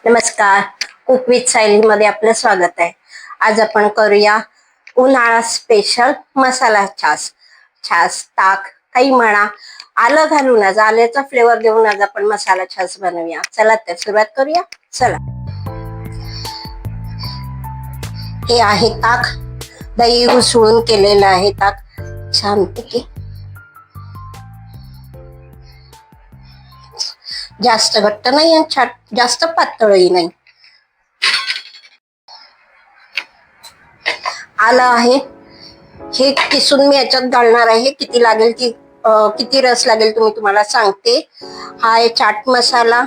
नमस्कार, cook with Sayali मध्ये आपलं स्वागत आहे. आज आपण करूया उन्हाळा स्पेशल मसाला छास. छास, ताक काही म्हणा, आलं घालून आज आल्याचा फ्लेवर देऊन आज आपण मसाला छास बनवूया. चला तर सुरुवात करूया. चला, हे आहे ताक, दही उसळून केलेलं आहे ताक छानपैकी. जास्त घट्ट नाही आणि जास्त पातळही नाही. आलं आहे, हे किसून मी याच्यात घालणार आहे. किती लागेल की किती रस लागेल तुम्हाला सांगते. हा आहे चाट मसाला,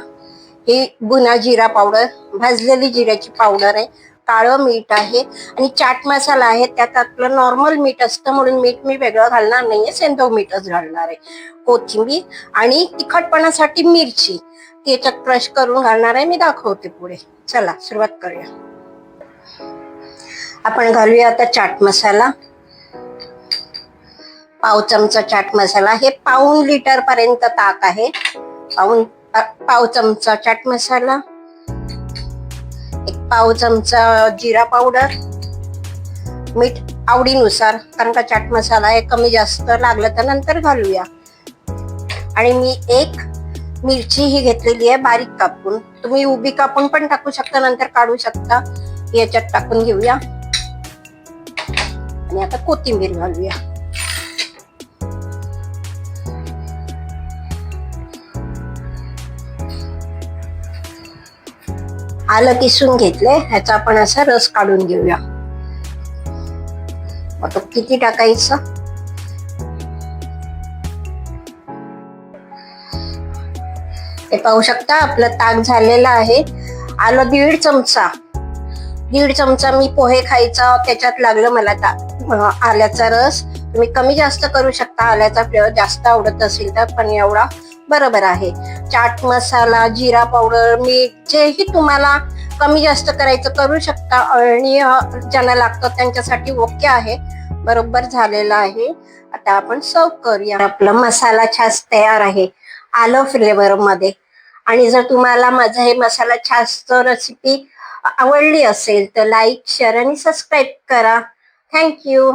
ही बुना जिरा पावडर, भाजलेली जिऱ्याची पावडर आहे, काळं मीठ आहे आणि चाट मसाला आहे. त्यात आपलं नॉर्मल मीठ असतं म्हणून मीठ मी वेगळं घालणार नाहीये, सेंधव मीठच घालणार आहे. कोथिंबीर आणि तिखटपणासाठी मिरची ती याच्यात क्रश करून घालणार आहे. मी दाखवते पुढे. चला सुरुवात करूया. आपण घालूया आता चाट मसाला. पाव चमचा चाट मसाला. हे पाऊण लिटर पर्यंत ताक आहे. पाव चमचा चाट मसाला, एक पाव चमचा जिरा पावडर, मीठ आवडीनुसार, कारण का चाट मसाला आहे, कमी जास्त लागलं तर नंतर घालूया. आणि मी एक मिरची ही घेतलेली आहे बारीक कापून. तुम्ही उभी कापून पण टाकू शकता, नंतर काढू शकता. याच्यात टाकून घेऊया आणि आता कोथिंबीर घालूया. आलं किसून घेतलंय, ह्याचा आपण असा रस काढून घेऊया. तो किती टाकायचं? हे पाहू शकता आपलं ताक झालेलं आहे. आलं दीड चमचा मी पोहे खायचा त्याच्यात लागलं मला आल्याचा रस. तुम्ही कमी जास्त करू शकता, आल्याचा फ्लेवर जास्त आवडत असेल तर, पण एवढा बरोबर आहे. चाट मसाला, जिरा पावडर, मीठ जेही तुम्हाला कमी जास्त करायचं करू शकता आणि ज्यांना लागतं त्यांच्यासाठी ओके आहे. बरोबर झालेला आहे. आता आपण सर्व करूया. आपला मसाला छास तयार आहे आलं फ्लेवर मध्ये. आणि जर तुम्हाला माझं हे मसाला छासचं रेसिपी आवडली असेल तर लाईक, शेअर आणि सबस्क्राईब करा. थँक्यू.